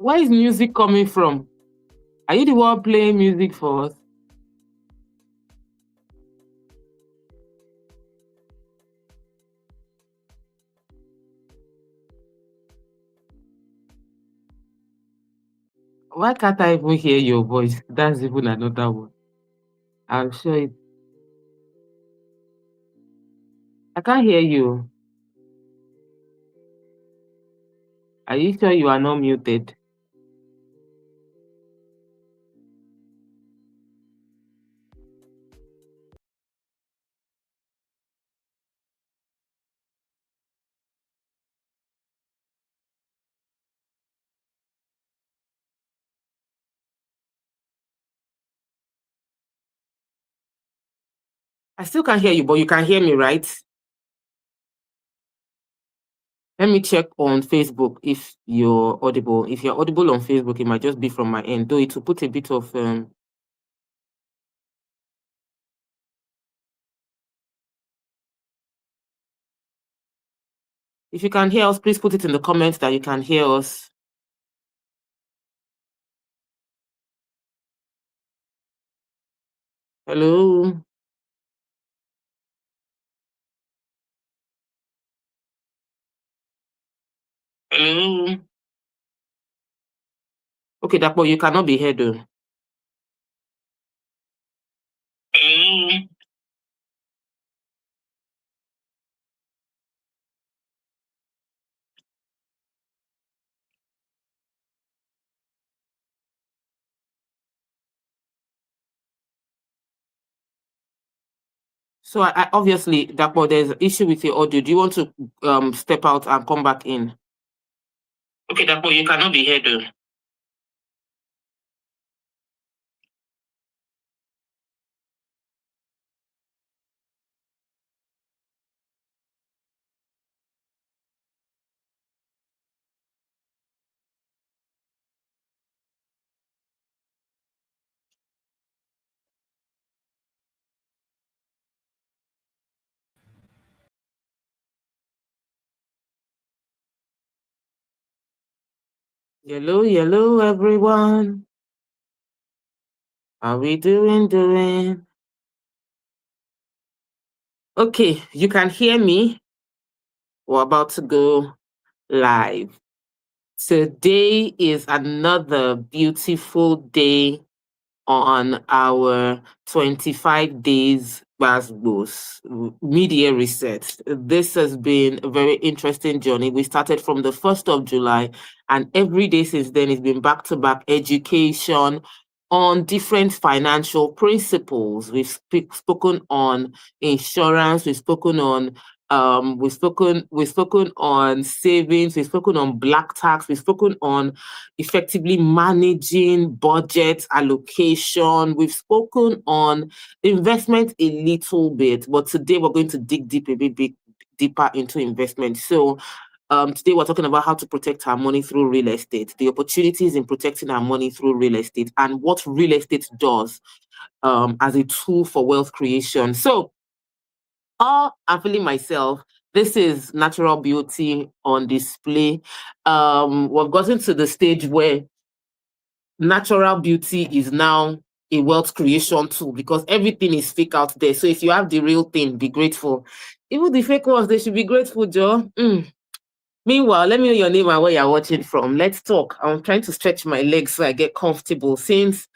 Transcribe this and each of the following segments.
Where is music coming from? Are you the one playing music for us? Why can't I even hear your voice? That's even another one. I'm sure it. I can't hear you. Are you sure you are not muted? I still can't hear you, but you can hear me, right? Let me check on Facebook if you're audible. If you're audible on Facebook, it might just be from my end, though it will put a bit of if you can hear us, please put it in the comments that you can hear us. Hello. Hello. Okay, Dapo, you cannot be heard though. Hello. So I obviously, Dapo, there's an issue with your audio. Do you want to step out and come back in? Okay, Dapo, you cannot be heard though. Hello, everyone. How we doing? Okay, you can hear me. We're about to go live. Today is another beautiful day on our 25 days Basbos media reset. This has been a very interesting journey. We started from the 1st of July, and every day since then it's been back-to-back education on different financial principles. We've spoken on insurance, we've spoken on savings, we've spoken on black tax, we've spoken on effectively managing budget allocation, we've spoken on investment a little bit, but today we're going to dig deep a bit deeper into investment. So today we're talking about how to protect our money through real estate, the opportunities in protecting our money through real estate, and what real estate does as a tool for wealth creation. So I'm feeling myself. This is natural beauty on display. We've gotten to the stage where natural beauty is now a wealth creation tool because everything is fake out there. So if you have the real thing, be grateful. Even the fake ones, they should be grateful, Joe. Meanwhile, let me know your name and where you're watching from. Let's talk. I'm trying to stretch my legs so I get comfortable. Since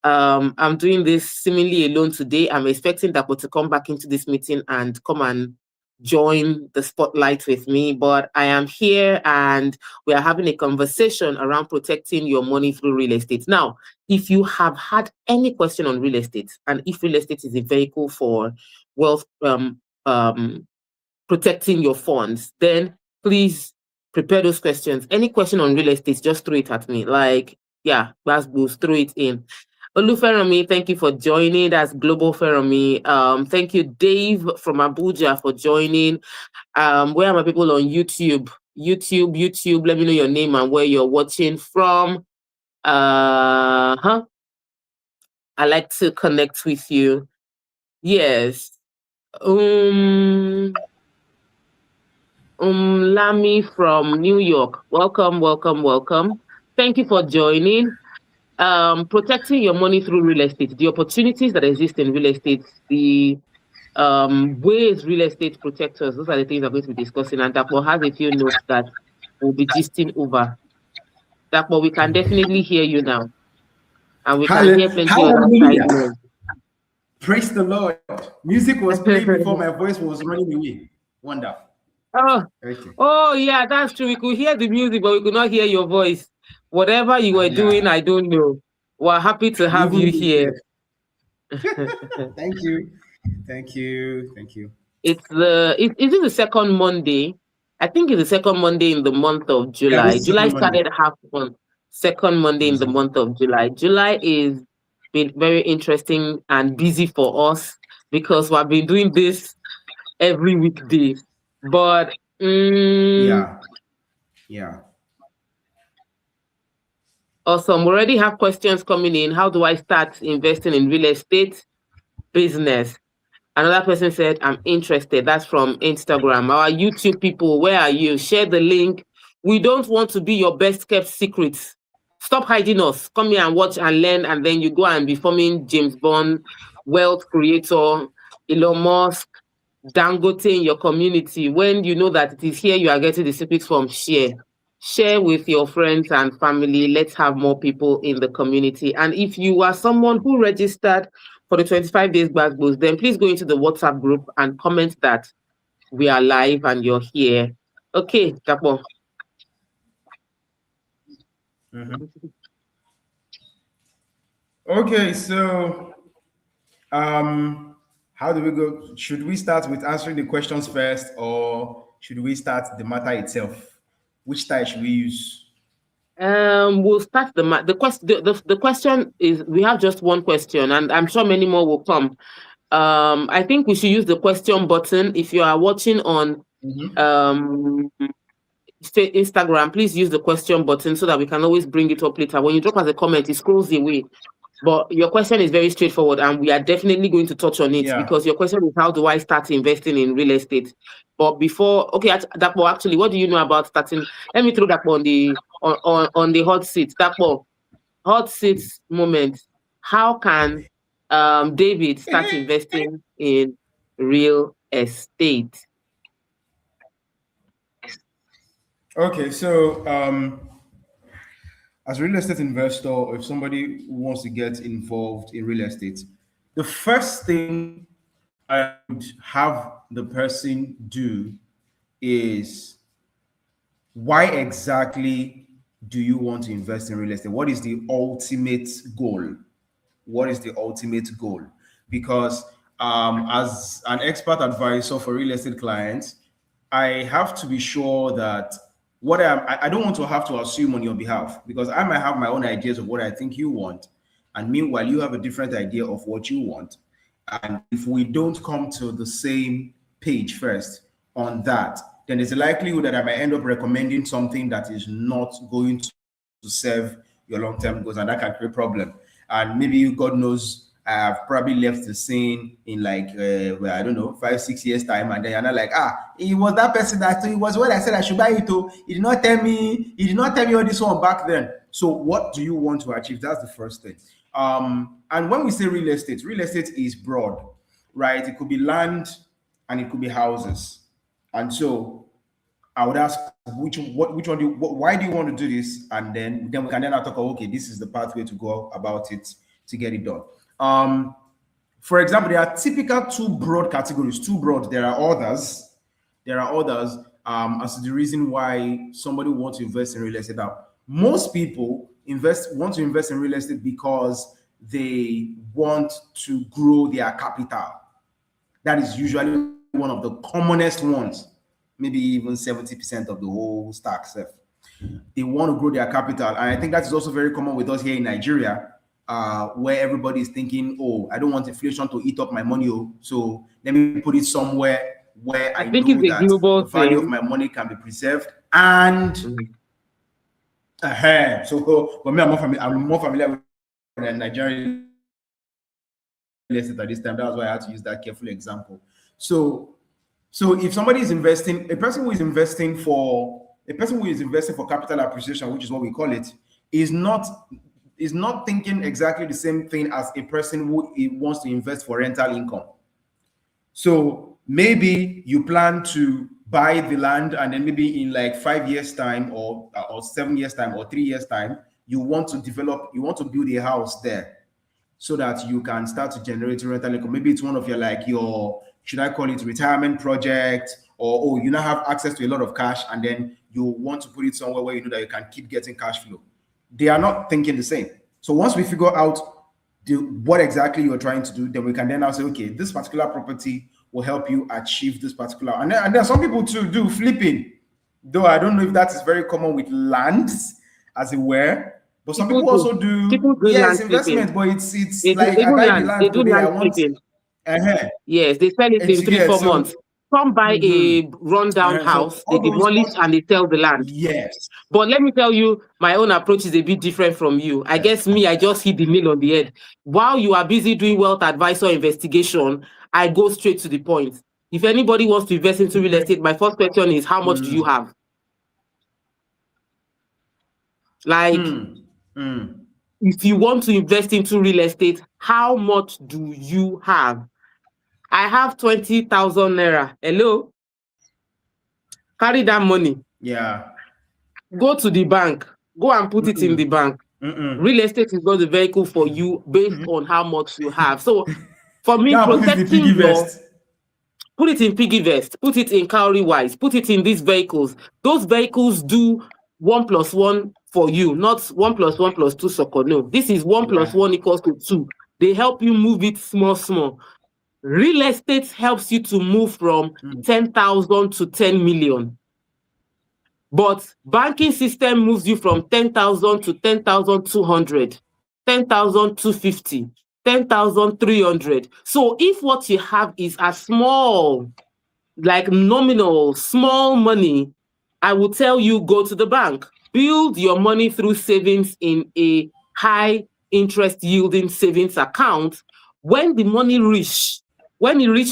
I'm doing this seemingly alone today, I'm expecting Dapo to come back into this meeting and come and join the spotlight with me. But I am here and we are having a conversation around protecting your money through real estate. Now, if you have had any question on real estate, and if real estate is a vehicle for wealth protecting your funds, then please prepare those questions. Any question on real estate, just throw it at me. Like, yeah, Basbos, throw it in. Oluferami, thank you for joining. That's Global Ferami. Thank you, Dave from Abuja, for joining. Where are my people on YouTube? YouTube. Let me know your name and where you're watching from. I like to connect with you. Yes. Lami from New York. Welcome. Thank you for joining. Protecting your money through real estate, the opportunities that exist in real estate, the ways real estate protects us. Those are the things I'm going to be discussing. And Dapo has a few notes that we'll be gisting over. Dapo, we can definitely hear you now. And we can hear plenty other side Hallelujah. noise. Praise the Lord. Music was playing before my voice was running away. Wonderful. Oh, Okay. oh yeah, that's true. We could hear the music, but we could not hear your voice. Whatever you were doing, Yeah. I don't know. We're happy to have you Even here. Thank you. Thank you. Thank you. Is it the second Monday? I think it's the second Monday in the month of Yeah, this July. is second July Monday. started half one. Second Monday in the Exactly. month of July. July is been very interesting and busy for us because we've been doing this every weekday. But Yeah. Yeah. awesome. We already have questions coming in. How do I start investing in real estate business? Another person said, I'm interested. That's from Instagram. Our YouTube people, where are you? Share the link. We don't want to be your best kept secrets. Stop hiding us. Come here and watch and learn, and then you go and be forming James Bond, wealth creator, Elon Musk, Dangote in your community. When you know that it is here you are getting the secrets from, share. Share with your friends and family. Let's have more people in the community. And if you are someone who registered for the 25 days back boost, then please go into the WhatsApp group and comment that we are live and you're here. Okay, Dapo. Mhm. Okay, so how do we go? Should we start with answering the questions first, or should we start the matter itself? Which style should we use? We'll start the question. The question is, we have just one question, and I'm sure many more will come. I think we should use the question button. If you are watching on Mhm. um Instagram, please use the question button so that we can always bring it up later. When you drop as a comment, it scrolls away. But your question is very straightforward, and we are definitely going to touch on it Yeah. because your question is, how do I start investing in real estate? But before, okay, Dapo, actually, what do you know about starting? Let me throw that on the hot seat. Dapo, hot seat moment. How can David start investing in real estate? Okay, so as a real estate investor, or if somebody wants to get involved in real estate, the first thing I would have the person do is, why exactly do you want to invest in real estate? What is the ultimate goal? What is the ultimate goal? Because as an expert advisor for real estate clients, I have to be sure that I don't want to have to assume on your behalf, because I might have my own ideas of what I think you want, and meanwhile you have a different idea of what you want. And if we don't come to the same page first on that, then there's a likelihood that I might end up recommending something that is not going to serve your long-term goals, and that can create problem. And maybe, God knows, I've probably left the scene in like well, I don't know, 5 6 years time, and then you're not like, it was that person that, it was what I said I should buy it to. He did not tell me all this one back then. So what do you want to achieve? That's the first thing. And when we say real estate is broad, right? It could be land and it could be houses. And so I would ask, which one why do you want to do this? And then we can then talk about, okay, this is the pathway to go about it to get it done. For example, there are typical two broad categories. Two broad. There are others. As to the reason why somebody wants to invest in real estate. Now, most people want to invest in real estate because they want to grow their capital. That is usually one of the commonest ones, maybe even 70% of the whole stack self. They want to grow their capital. And I think that is also very common with us here in Nigeria, where everybody is thinking, oh, I don't want inflation to eat up my money, so let me put it somewhere where I I think it's know a that the global value of thing. my money can be preserved. And so for me, I'm more familiar with the Nigerian real estate at this time. That's why I had to use that careful example. So if somebody is investing, a person who is investing for capital appreciation, which is what we call it, is not thinking exactly the same thing as a person who wants to invest for rental income. So maybe you plan to buy the land, and then maybe in like 5 years time or 7 years time or 3 years time, you want to build a house there so that you can start to generate rental income. Maybe it's one of your should I call it retirement project, or you now have access to a lot of cash and then you want to put it somewhere where you know that you can keep getting cash flow. They are not thinking the same. So once we figure out what exactly you're trying to do, then we can then now say, okay, this particular property will help you achieve this particular. And then some people too do flipping, though I don't know if that is very common with lands, as it were. But some people also do. Yes, investment, but it's like I buy the land today. I want. Yes, they sell it in 3-4 months. Some buy a rundown house, they demolish and they sell the land. Yes. But let me tell you, my own approach is a bit different from you. I guess I just hit the nail on the head. While you are busy doing wealth advisor investigation, I go straight to the point. If anybody wants to invest into real estate, my first question is, how much do you have? Like, if you want to invest into real estate, how much do you have? I have 20,000 naira. Hello? Carry that money. Yeah. Go to the bank. Go and put it in the bank. Real estate is not the vehicle for you based on how much you have. So for me, protecting your... Put it in piggy vest. Put it in cowrie-wise. Put it in these vehicles. Those vehicles do 1 + 1 for you, not 1 + 1 + 2 soccer. No, this is 1 + 1 = 2. They help you move it small. Real estate helps you to move from 10,000 to 10 million. But banking system moves you from 10,000 to 10,200, 10,250, 10,300. So if what you have is a small, like nominal, small money, I will tell you, go to the bank. Build your money through savings in a high interest yielding savings account. When the money reach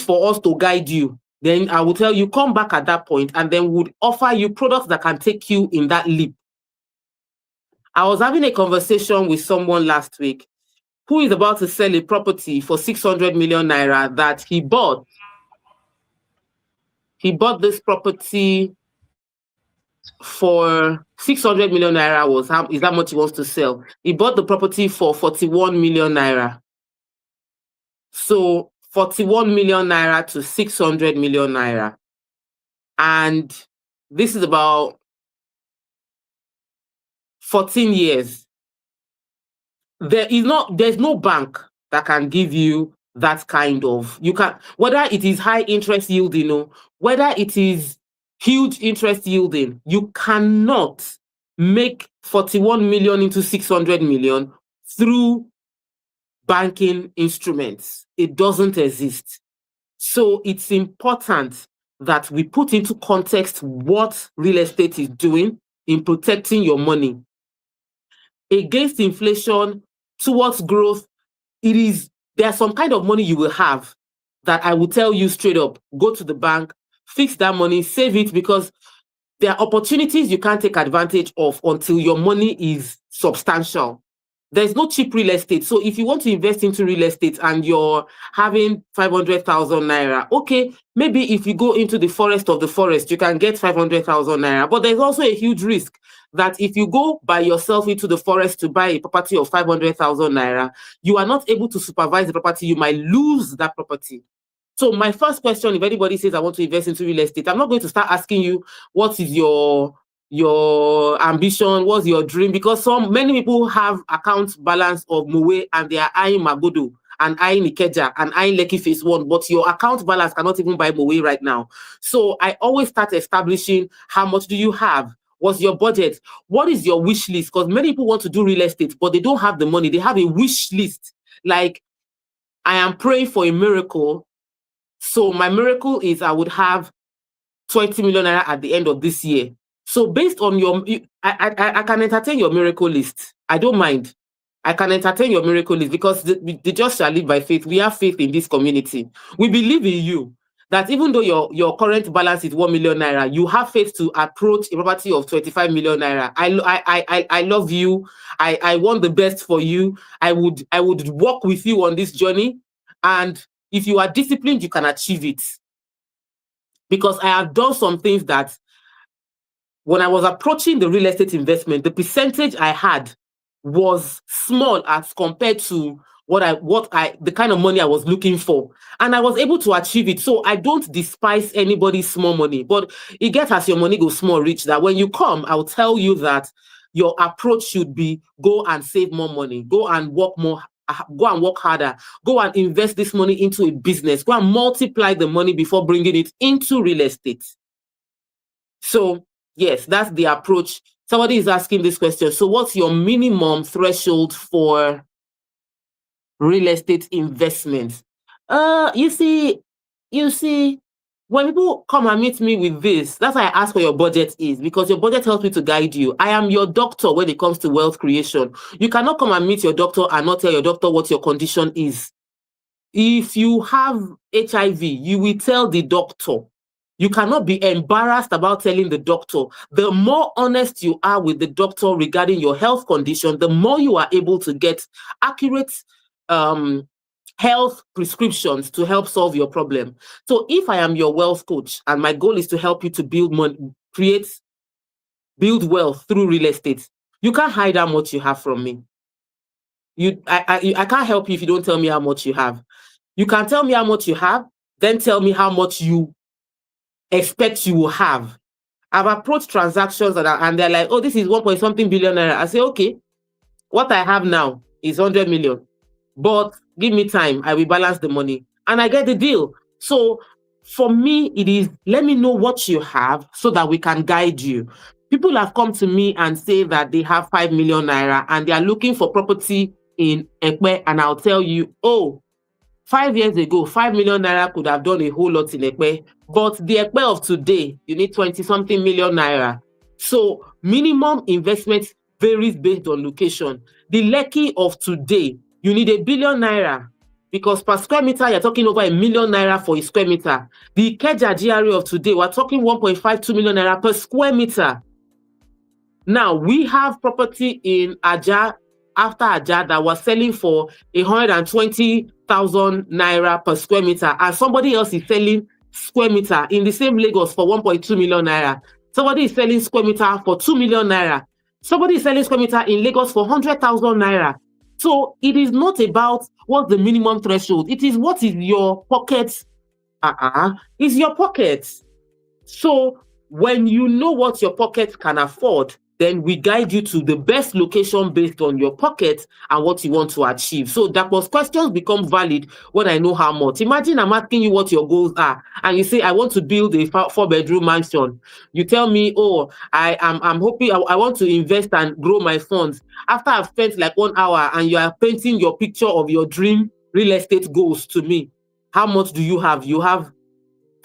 for us to guide you, then I will tell you, come back at that point, and then would offer you products that can take you in that leap. I was having a conversation with someone last week who is about to sell a property for 600 million naira that he bought. He bought this property for 600 million naira. Is that much he wants to sell? He bought the property for 41 million naira. So 41 million naira to 600 million naira. And this is about 14 years. There's no bank that can give you that kind of, whether it is high interest yielding or whether it is huge interest yielding, you cannot make 41 million into 600 million through banking instruments. It doesn't exist. So it's important that we put into context what real estate is doing in protecting your money against inflation, towards growth. There's some kind of money you will have that I will tell you straight up, go to the bank, fix that money, save it, because there are opportunities you can't take advantage of until your money is substantial. There's no cheap real estate. So if you want to invest into real estate and you're having 500,000 naira, okay, maybe if you go into the forest of the forest, you can get 500,000 naira. But there's also a huge risk that if you go by yourself into the forest to buy a property of 500,000 naira, you are not able to supervise the property. You might lose that property. So my first question, if anybody says I want to invest into real estate, I'm not going to start asking you what is your ambition, what's your dream, because many people have account balance of Mowe and they are eyeing Magodo and eyeing Ikeja and eyeing Lekki Phase 1, but your account balance cannot even buy Mowe right now. So I always start establishing, how much do you have? What's your budget? What is your wish list? Because many people want to do real estate, but they don't have the money. They have a wish list. Like, I am praying for a miracle. So my miracle is I would have 20 million naira at the end of this year. So based on I can entertain your miracle list. I don't mind. I can entertain your miracle list because the just shall live by faith. We have faith in this community. We believe in you. that even though your current balance is 1 million naira, you have faith to approach a property of 25 million naira. I love you. I want the best for you. I would walk with you on this journey. And if you are disciplined, you can achieve it. Because I have done some things that when I was approaching the real estate investment, the percentage I had was small as compared to the kind of money I was looking for. And I was able to achieve it. So I don't despise anybody's small money, but it gets as your money goes small rich, that when you come, I'll tell you that your approach should be go and save more money, go and work more, go and work harder, go and invest this money into a business, go and multiply the money before bringing it into real estate. So yes, that's the approach. Somebody is asking this question. So what's your minimum threshold for real estate investment? You see, when people come and meet me with this, that's why I ask what your budget is, because your budget helps me to guide you. I am your doctor when it comes to wealth creation. You cannot come and meet your doctor and not tell your doctor what your condition is. If you have HIV, you will tell the doctor. You cannot be embarrassed about telling the doctor. The more honest you are with the doctor regarding your health condition, the more you are able to get accurate health prescriptions to help solve your problem. So if I am your wealth coach and my goal is to help you to build money, build wealth through real estate, you can't hide how much you have from me. I can't help you if you don't tell me how much you have. You can tell me how much you have, then tell me how much you expect you will have. I've approached transactions and they're like, oh, this is 1.something billion naira. I say, okay, what I have now is 100 million, but give me time, I will balance the money and I get the deal. So for me, it is, let me know what you have so that we can guide you. People have come to me and say that they have 5 million naira and they are looking for property in Ekpe, and I'll tell you, oh, 5 years ago, 5 million naira could have done a whole lot in Ekpe, but the Ekpe of today, you need 20-something million naira. So minimum investment varies based on location. The Lekki of today, you need 1 billion naira, because per square meter, you're talking over 1 million naira for a square meter. The Ikeja GRA of today, we're talking 1.52 million naira per square meter. Now, we have property in Aja, after Aja, that was selling for 120,000 naira per square meter, and somebody else is selling square meter in the same Lagos for 1.2 million naira. Somebody is selling square meter for 2 million naira. Somebody is selling square meter in Lagos for 100,000 naira. So it is not about what's the minimum threshold. It is what is your pocket. It's your pocket. So when you know what your pocket can afford, then we guide you to the best location based on your pocket and what you want to achieve. So that was questions become valid when I know how much. Imagine I'm asking you what your goals are, and you say, I want to build a 4-bedroom mansion. You tell me, oh, I'm hoping I want to invest and grow my funds. After I've spent like 1 hour and you are painting your picture of your dream real estate goals to me, how much do you have? You have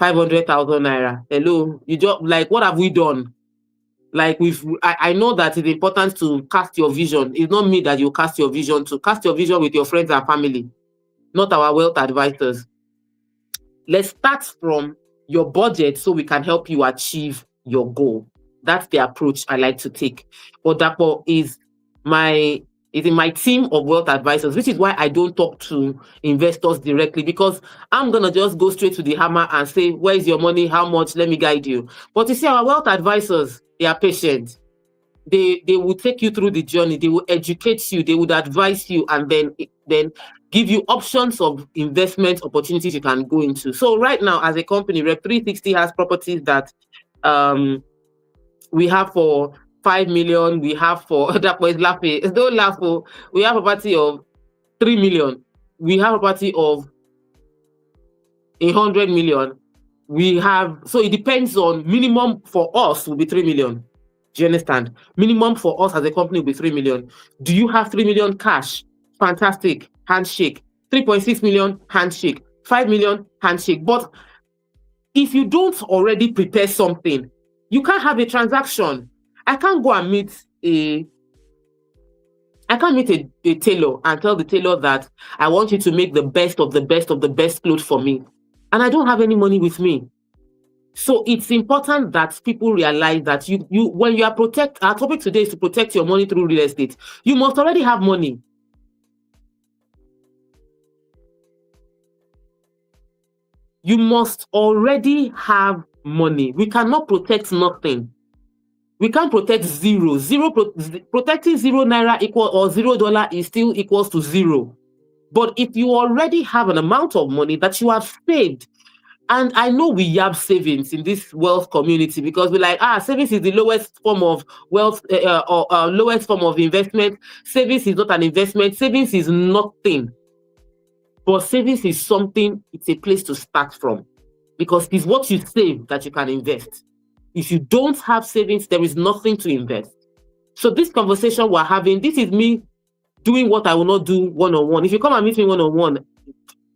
500,000 naira. Hello, you just like, what have we done? Like I know that it's important to cast your vision. It's not me that you cast your vision to. Cast your vision with your friends and family, not our wealth advisors. Let's start from your budget so we can help you achieve your goal. That's the approach I like to take. But Dapo is in my team of wealth advisors, which is why I don't talk to investors directly, because I'm going to just go straight to the hammer and say, where's your money? How much? Let me guide you. But you see, our wealth advisors, they are patient. They will take you through the journey. They will educate you. They would advise you, and then give you options of investment opportunities you can go into. So right now, as a company, Rep 360 has properties that we have for 5 million. We have for that was laughing. Don't laugh. We have a property of 3 million. We have a property of 100 million. We have, so it depends on, minimum for us will be 3 million. Do you understand? Minimum for us as a company will be 3 million. Do you have 3 million cash? Fantastic. Handshake. 3.6 million, handshake. 5 million, handshake. But if you don't already prepare something, you can't have a transaction. I can't go and meet a tailor and tell the tailor that I want you to make the best of the best of the best clothes for me. and I don't have any money with me. So it's important that people realize that you when you are our topic today is to protect your money through real estate. You must already have money. You must already have money. We cannot protect nothing. We can't protect zero. Protecting 0 naira equal or $0 is still equals to 0. But if you already have an amount of money that you have saved, and I know we have savings in this wealth community because we're like, savings is the lowest form of wealth or lowest form of investment. Savings is not an investment. Savings is nothing. But savings is something, it's a place to start from because it's what you save that you can invest. If you don't have savings, there is nothing to invest. So this conversation we're having, this is me doing what I will not do one-on-one. If you come and meet me one-on-one,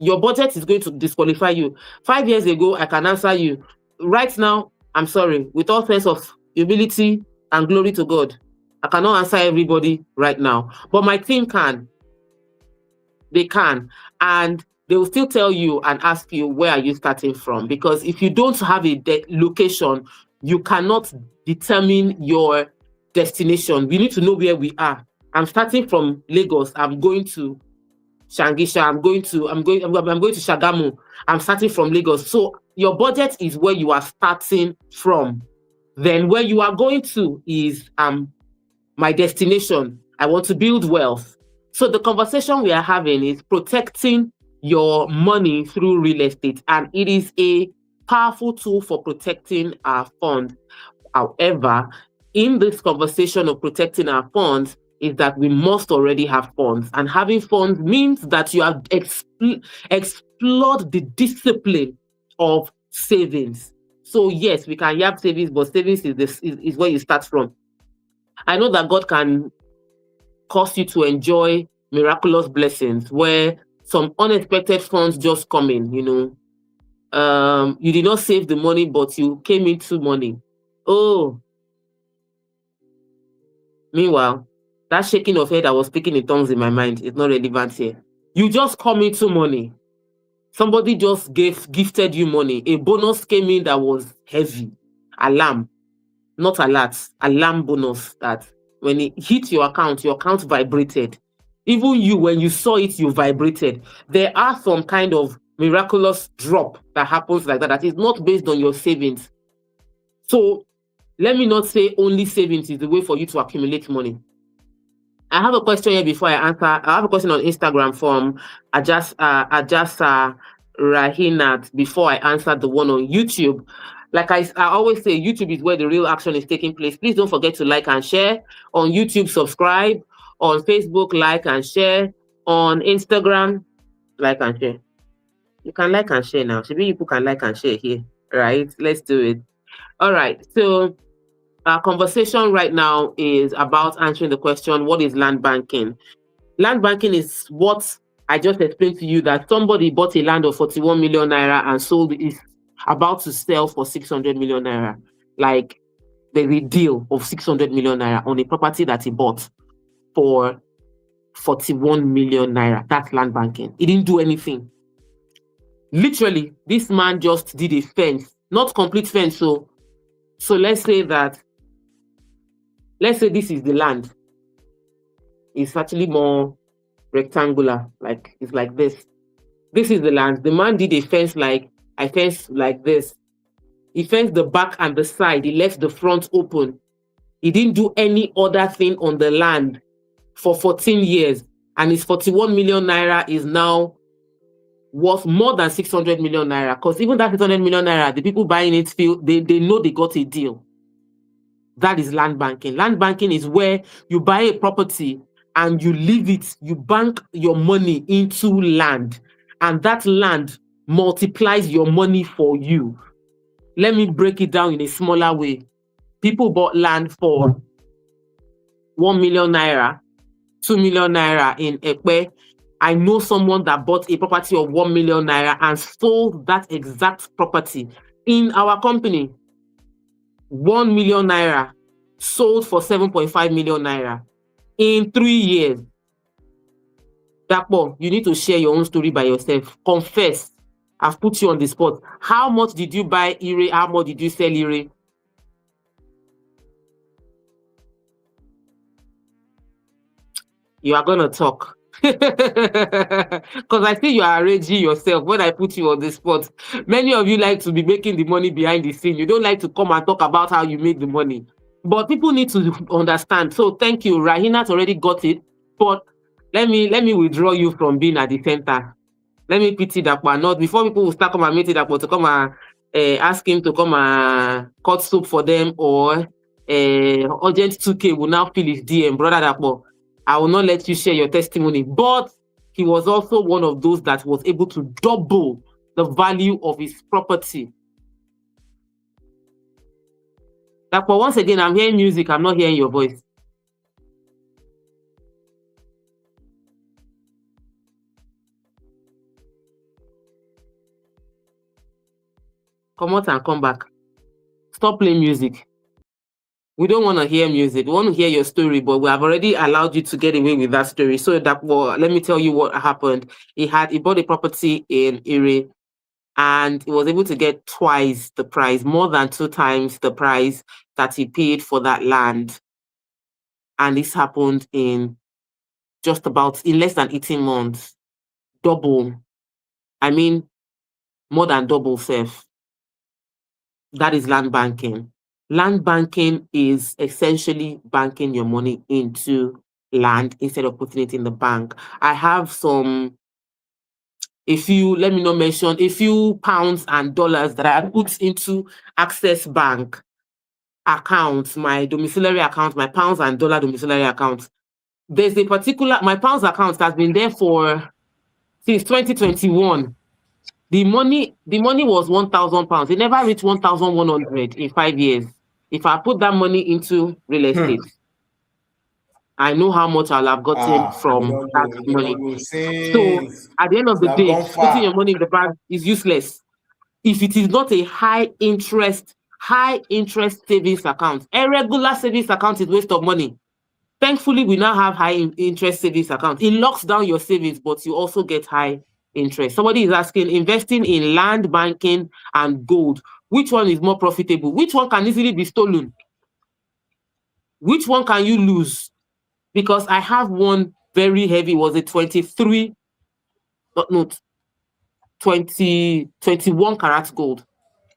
your budget is going to disqualify you. 5 years ago, I can answer you. Right now, I'm sorry, with all sense of humility and glory to God, I cannot answer everybody right now. But my team can. They can. And they will still tell you and ask you, where are you starting from? Because if you don't have a location, you cannot determine your destination. We need to know where we are. I'm starting from Lagos. I'm going to Shangisha. I'm going to Shagamu. I'm starting from Lagos. So your budget is where you are starting from. Then where you are going to is my destination. I want to build wealth. So the conversation we are having is protecting your money through real estate, and it is a powerful tool for protecting our funds. However, in this conversation of protecting our funds is that we must already have funds, and having funds means that you have explored the discipline of savings. So yes, we can have savings, but savings is where you start from. I know that God can cause you to enjoy miraculous blessings where some unexpected funds just come in, you did not save the money, but you came into money. Oh, meanwhile, that shaking of head I was speaking in tongues in my mind is not relevant here. You just come into money. Somebody just gifted you money. A bonus came in that was heavy. Alarm, not alert, alarm bonus that when it hit your account vibrated. Even you, when you saw it, you vibrated. There are some kind of miraculous drop that happens like that is not based on your savings. So let me not say only savings is the way for you to accumulate money. I have a question here before I answer. I have a question on Instagram from Ajasa Rahinat before I answer the one on YouTube. Like I always say, YouTube is where the real action is taking place. Please don't forget to like and share. On YouTube, subscribe. On Facebook, like and share. On Instagram, like and share. You can like and share now. Maybe people can like and share here, right? Let's do it. All right. So our conversation right now is about answering the question, what is land banking? Land banking is what I just explained to you, that somebody bought a land of 41 million naira and sold it, is about to sell for 600 million naira. Like the deal of 600 million naira on a property that he bought for 41 million naira. That's land banking. He didn't do anything. Literally, this man just did a fence, not complete fence. So let's say this is the land. It's actually more rectangular, like it's like this. This is the land. The man did a fence like I fenced like this. He fenced the back and the side. He left the front open. He didn't do any other thing on the land for 14 years. And his 41 million naira is now worth more than 600 million naira. Because even that 600 million naira, the people buying it feel they know they got a deal. That is land banking. Land banking is where you buy a property and you leave it, you bank your money into land, and that land multiplies your money for you. Let me break it down in a smaller way. People bought land for 1 million naira, 2 million naira in Ekpe. I know someone that bought a property of 1 million naira and sold that exact property in our company. 1 million naira sold for 7.5 million naira in 3 years. Dapo, you need to share your own story by yourself. Confess. I've put you on the spot. How much did you buy Ire? How much did you sell Ire? You are gonna talk. Because I see you are arranging yourself when I put you on the spot. Many of you like to be making the money behind the scene. You don't like to come and talk about how you make the money. But people need to understand. So thank you. Rahina's already got it. But let me withdraw you from being at the center. Let me pity Dapo. Not before people will start come and meet Dapo to come and ask him to come and cut soup for them, or urgent 2K will now fill his DM. Brother Dapo, I will not let you share your testimony. But he was also one of those that was able to double the value of his property. Dapo, once again, I'm hearing music. I'm not hearing your voice. Come out and come back. Stop playing music. We don't want to hear music. We want to hear your story, but we have already allowed you to get away with that story. So that, well, let me tell you what happened. He bought a property in Ire, and he was able to get twice the price, more than 2 times the price that he paid for that land. And this happened in less than 18 months. Double. I mean, more than double self. That is land banking. Land banking is essentially banking your money into land instead of putting it in the bank. I have let me not mention, a few pounds and dollars that I put into Access Bank accounts, my domiciliary account, my pounds and dollar domiciliary account. There's a particular, my pounds account has been there since 2021. The money was £1,000. It never reached 1,100 in 5 years. If I put that money into real estate, I know how much I'll have gotten from that money. So at the end of the day, putting your money in the bank is useless if it is not a high interest savings account. A regular savings account is waste of money. Thankfully, we now have high interest savings account. It locks down your savings, but you also get high interest. Somebody is asking, investing in land banking and gold, which one is more profitable? Which one can easily be stolen? Which one can you lose? Because I have one very heavy, was it 21 karat gold.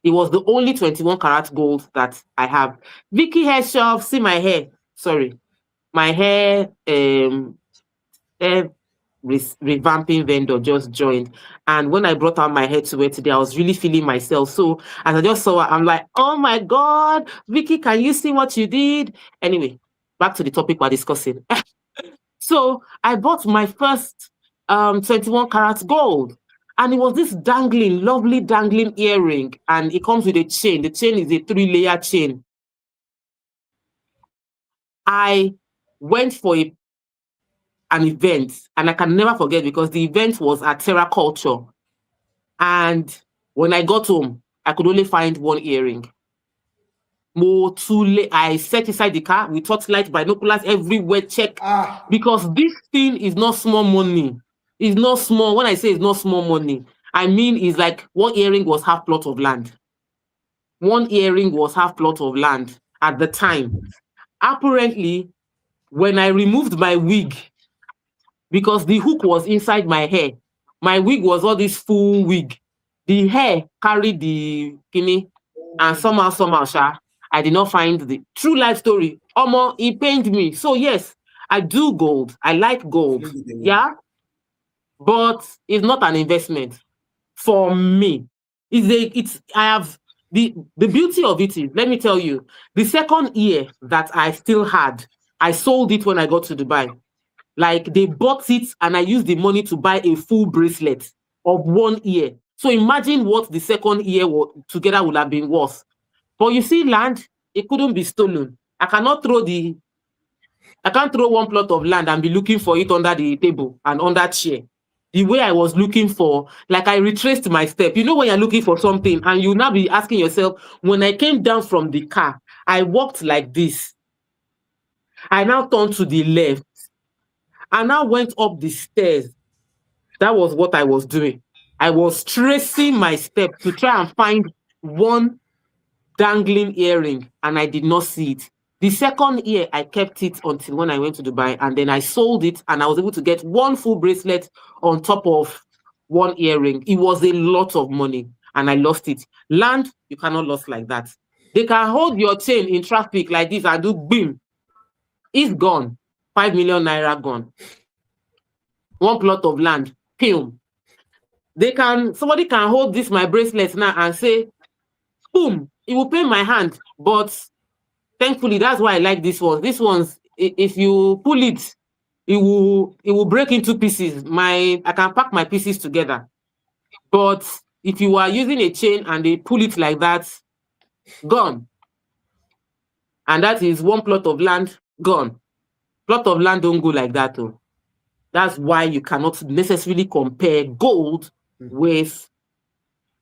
It was the only 21 karat gold that I have. Vicky Hair Shop, see my hair. Sorry. My hair revamping vendor just joined, and when I brought out my hair to wear today, I was really feeling myself. So as I just saw her, I'm like, oh my God, Vicky, can you see what you did? Anyway, back to the topic we're discussing. So I bought my first 21 karat gold, and it was this lovely dangling earring, and it comes with a chain. The chain is a 3-layer chain. I went for an event, and I can never forget, because the event was at Terra Culture. And when I got home, I could only find one earring. I set inside the car with torchlight, binoculars everywhere, check. Because this thing is not small money. It's not small. When I say it's not small money, I mean it's like one earring was half plot of land. One earring was half plot of land at the time. Apparently, when I removed my wig, because the hook was inside my hair, my wig was all this full wig. The hair carried the kidney, and somehow, I did not find the true life story. Omo, it pained me. So yes, I do gold. I like gold. Yeah, but it's not an investment for me. The beauty of it is, let me tell you, the second ear that I still had, I sold it when I got to Dubai. Like, they bought it, and I used the money to buy a full bracelet of one ear. So imagine what the second ear together would have been worth. But you see, land, it couldn't be stolen. I can't throw one plot of land and be looking for it under the table and under chair. The way I was looking for, like, I retraced my step. You know, when you're looking for something and you now be asking yourself, when I came down from the car, I walked like this. I now turned to the left. I now went up the stairs. That was what I was doing. I was tracing my step to try and find one dangling earring, and I did not see it. The second year, I kept it until when I went to Dubai, and then I sold it, and I was able to get one full bracelet on top of one earring. It was a lot of money, and I lost it. Land, you cannot lose like that. They can hold your chain in traffic like this and do boom. It's gone. 5 million naira gone. One plot of land, boom. Somebody can hold this, my bracelet now, and say, boom, it will pain my hand. But thankfully, that's why I like this one. This one's, if you pull it, it will break into pieces. I can pack my pieces together. But if you are using a chain and they pull it like that, gone. And that is one plot of land gone. Plot of land don't go like that, though. That's why you cannot necessarily compare gold with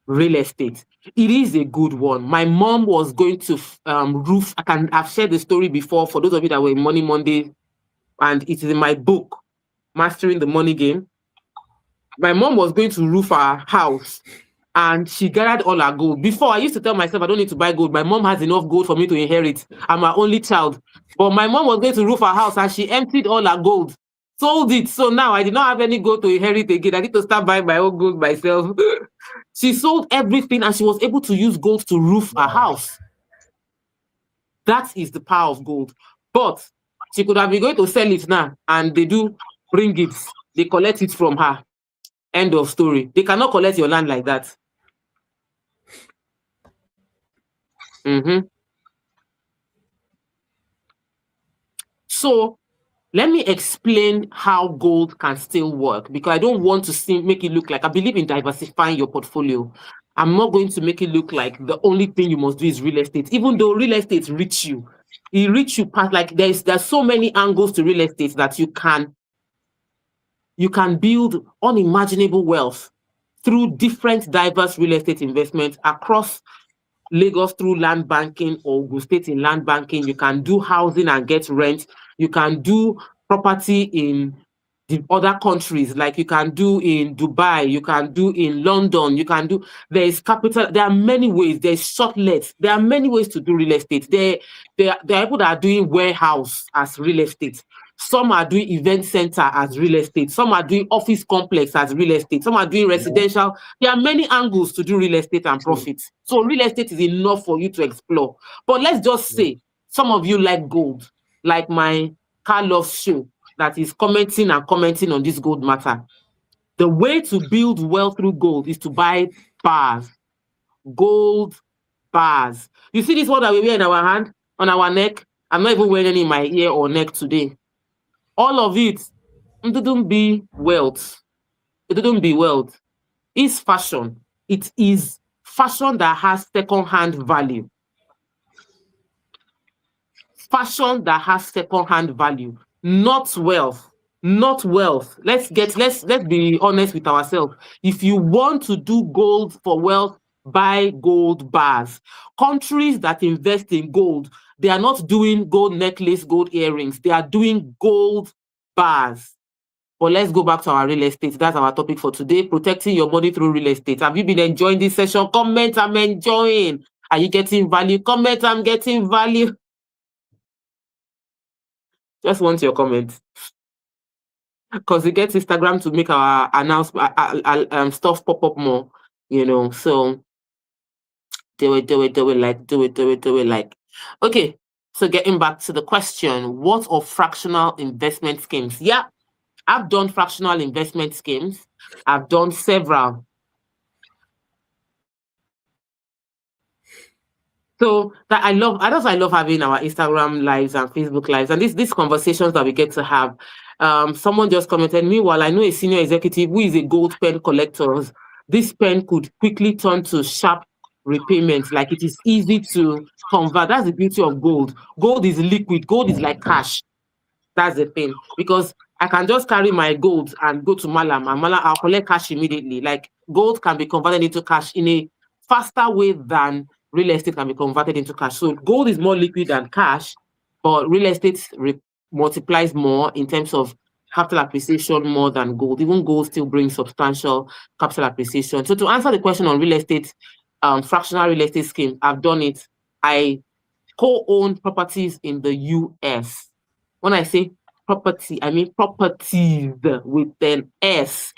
real estate. It is a good one. My mom was going to roof. I've shared the story before for those of you that were in Money Monday, and it is in my book, Mastering the Money Game. My mom was going to roof our house, and she gathered all her gold. Before, I used to tell myself I don't need to buy gold. My mom has enough gold for me to inherit. I'm her only child. But my mom was going to roof her house, and she emptied all her gold, sold it. So now I did not have any gold to inherit again. I need to start buying my own gold myself. She sold everything, and she was able to use gold to roof her house. That is the power of gold. But she could have been going to sell it now, and they do bring it. They collect it from her. End of story. They cannot collect your land like that. So let me explain how gold can still work, because I don't want to make it look like, I believe in diversifying your portfolio. I'm not going to make it look like the only thing you must do is real estate, even though real estate reach you. It reach you past, like there's so many angles to real estate that you can build unimaginable wealth through different diverse real estate investments across Lagos through land banking, or Ogun State in land banking. You can do housing and get rent. You can do property in the other countries, like you can do in Dubai, you can do in London, there is capital. There are many ways. There's shortlets. There are many ways to do real estate. There are people that are doing warehouse as real estate. Some are doing event center as real estate. Some are doing office complex as real estate. Some are doing residential. There are many angles to do real estate and profit. So real estate is enough for you to explore. But let's just say some of you like gold, like my Car Love show that is commenting on this gold matter. The way to build wealth through gold is to buy bars, gold bars. You see this one that we wear in our hand, on our neck? I'm not even wearing any in my ear or neck today. All of it didn't be wealth. It didn't be wealth. It's fashion. It is fashion that has second-hand value. Fashion that has second-hand value, not wealth. Not wealth. Let's be honest with ourselves. If you want to do gold for wealth, buy gold bars. Countries that invest in gold, they are not doing gold necklace, gold earrings. They are doing gold bars. But let's go back to our real estate. That's our topic for today, protecting your money through real estate. Have you been enjoying this session? Comment, I'm enjoying. Are you getting value? Comment, I'm getting value. Just want your comment. Because it gets Instagram to make our announcement stuff pop up more, so do it like. Okay, so getting back to the question, what are fractional investment schemes? Yeah, I've done fractional investment schemes. I've done several. So that I love having our Instagram lives and Facebook lives, and these conversations that we get to have. Someone just commented, meanwhile, I know a senior executive who is a gold pen collector. This pen could quickly turn to sharp repayments. Like, it is easy to convert. That's the beauty of gold. Gold is liquid. Gold is like cash. That's the thing. Because I can just carry my gold and go to Malam, and Malam, I'll collect cash immediately. Like, gold can be converted into cash in a faster way than real estate can be converted into cash. So gold is more liquid than cash, but real estate multiplies more in terms of capital appreciation more than gold. Even gold still brings substantial capital appreciation. So to answer the question on real estate, fractional real estate scheme, I've done it. I co-own properties in the US. When I say property, I mean properties with an S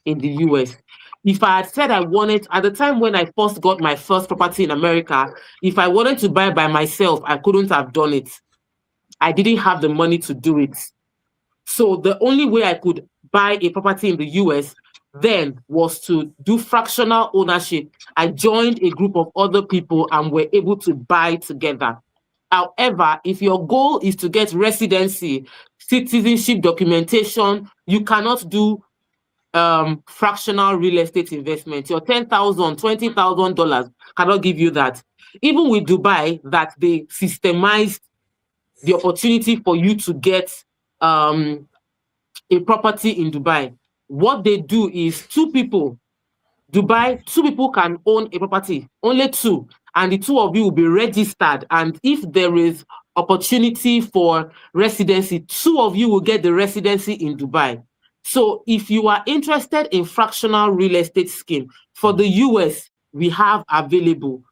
in the US. If I had said I wanted, at the time when I first got my first property in America, if I wanted to buy by myself, I couldn't have done it. I didn't have the money to do it. So the only way I could buy a property in the US then was to do fractional ownership. I joined a group of other people and were able to buy together. However, if your goal is to get residency, citizenship documentation, you cannot do fractional real estate investment. Your $10,000, $20,000 cannot give you that. Even with Dubai, that they systemized the opportunity for you to get a property in Dubai. What they do is two people can own a property, only two, and the two of you will be registered. And if there is opportunity for residency, two of you will get the residency in Dubai. So if you are interested in fractional real estate scheme for the US, we have available.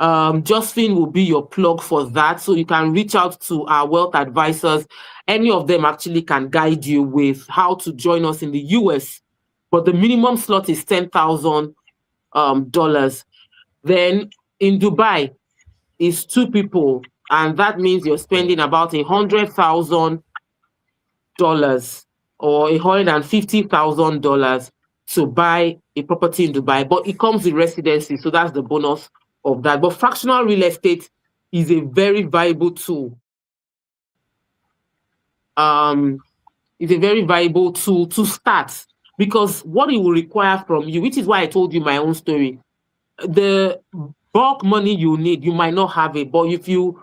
Josephine will be your plug for that. So you can reach out to our wealth advisors. Any of them actually can guide you with how to join us in the US. But the minimum slot is $10,000. Then in Dubai is two people, and that means you're spending about $100,000 or $150,000 to buy a property in Dubai. But it comes with residency, so that's the bonus of that. But fractional real estate is a very viable tool. It's a very viable tool to start, because what it will require from you, which is why I told you my own story, the bulk money you need, you might not have it, but if you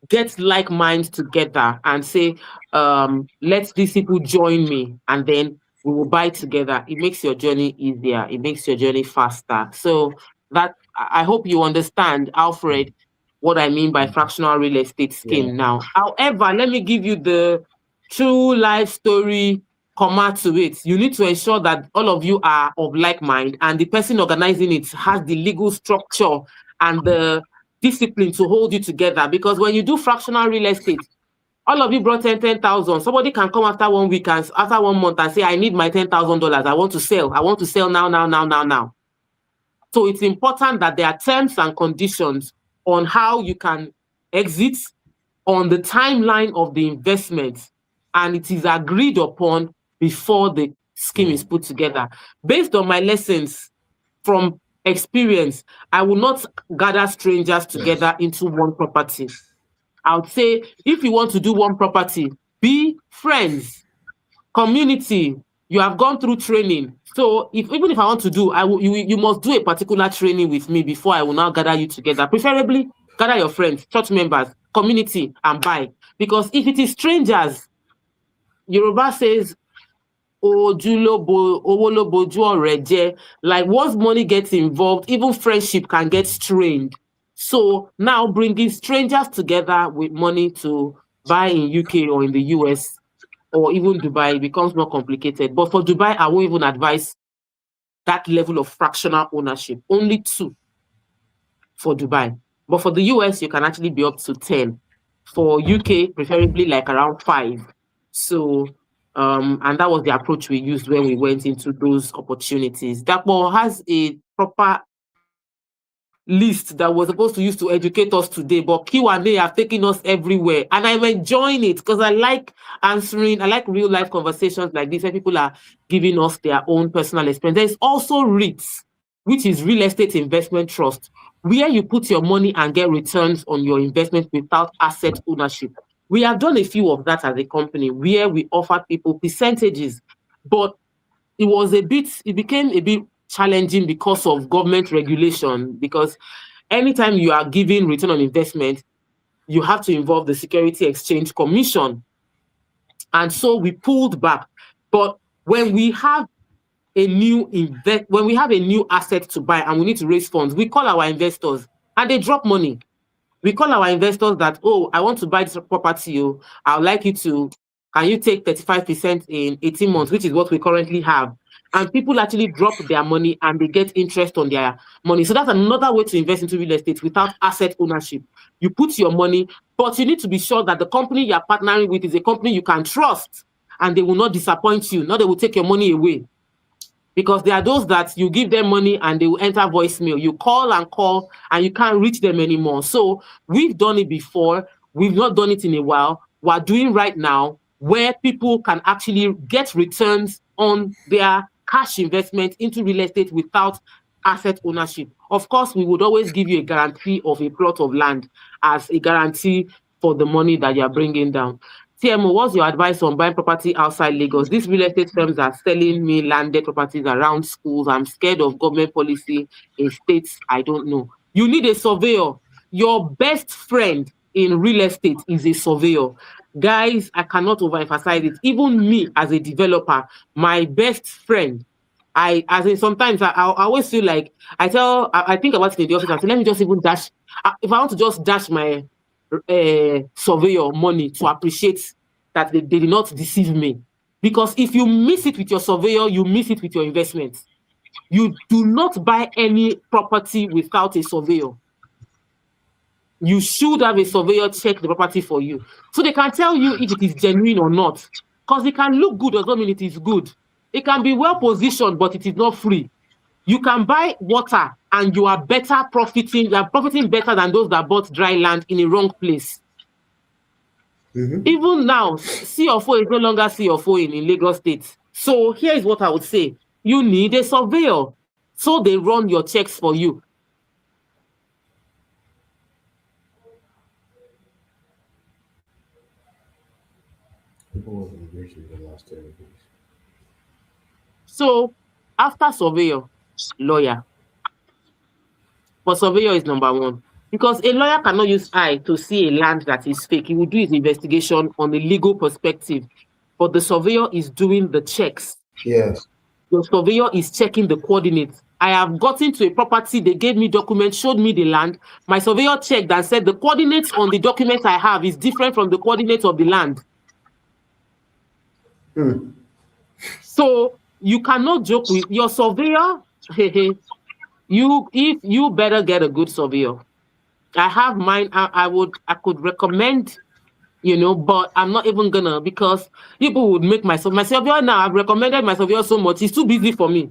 get like minds together and say, let these people join me, and then we will buy together, it makes your journey easier, it makes your journey faster. So that, I hope you understand, Alfred, what I mean by fractional real estate scheme now. However, let me give you the true life story comma to it. You need to ensure that all of you are of like mind, and the person organizing it has the legal structure and the discipline to hold you together. Because when you do fractional real estate, all of you brought 10,000. Somebody can come after 1 week and after 1 month and say, I need my $10,000. I want to sell. I want to sell now. So it's important that there are terms and conditions on how you can exit, on the timeline of the investment, and it is agreed upon before the scheme is put together. Based on my lessons from experience, I will not gather strangers together into one property. I would say, if you want to do one property, be friends, community. You have gone through training. So even if I want to do, you must do a particular training with me before I will now gather you together. Preferably, gather your friends, church members, community, and buy. Because if it is strangers, Yoruba says, like once money gets involved, even friendship can get strained. So now bringing strangers together with money to buy in UK or in the US or even Dubai becomes more complicated. But for Dubai, I won't even advise that level of fractional ownership. Only 2 for Dubai. But for the US, you can actually be up to 10. For UK, preferably like around 5. So, and that was the approach we used when we went into those opportunities. Dapo has a proper list that was supposed to use to educate us today, but Q&A have taken us everywhere, and I'm enjoying it because I like answering. I like real life conversations like this where people are giving us their own personal experience. There's also REITs, which is Real Estate Investment Trust, where you put your money and get returns on your investment without asset ownership. We have done a few of that as a company where we offer people percentages, but it became a bit challenging because of government regulation, because anytime you are giving return on investment, you have to involve the Security Exchange Commission. And so we pulled back. But when we have a new asset to buy and we need to raise funds, we call our investors and they drop money. We call our investors that, oh, I want to buy this property. I would like you to Can you take 35% in 18 months, which is what we currently have? And people actually drop their money and they get interest on their money. So that's another way to invest into real estate without asset ownership. You put your money, but you need to be sure that the company you're partnering with is a company you can trust and they will not disappoint you. Not they will take your money away. Because there are those that you give them money and they will enter voicemail. You call and you can't reach them anymore. So we've done it before. We've not done it in a while. We're doing right now where people can actually get returns on their cash investment into real estate without asset ownership. Of course, we would always give you a guarantee of a plot of land as a guarantee for the money that you're bringing down. TMO, what's your advice on buying property outside Lagos? These real estate firms are selling me landed properties around schools. I'm scared of government policy in states I don't know. You need a surveyor. Your best friend in real estate is a surveyor. Guys, I cannot overemphasize it. Even me as a developer, my best friend, sometimes I always feel like I think about it in the office and say, let me just even dash. If I want to just dash my surveyor money to appreciate that they did not deceive me. Because if you miss it with your surveyor, you miss it with your investments. You do not buy any property without a surveyor. You should have a surveyor check the property for you. So they can tell you if it is genuine or not. Because it can look good, does not mean it is good. It can be well positioned, but it is not free. You can buy water and you are profiting better than those that bought dry land in a wrong place. Even now, CFO is no longer CFO in Lagos State. So here is what I would say. You need a surveyor. So they run your checks for you. So after surveyor, lawyer. But surveyor is number one. Because a lawyer cannot use eye to see a land that is fake. He will do his investigation on a legal perspective. But the surveyor is doing the checks. Yes. The surveyor is checking the coordinates. I have gotten to a property, they gave me documents, showed me the land. My surveyor checked and said the coordinates on the documents I have is different from the coordinates of the land. So you cannot joke with your surveyor. If you better get a good surveyor. I have mine. I could recommend, but I'm not even gonna, because people would make my surveyor now. I've recommended my surveyor so much. He's too busy for me.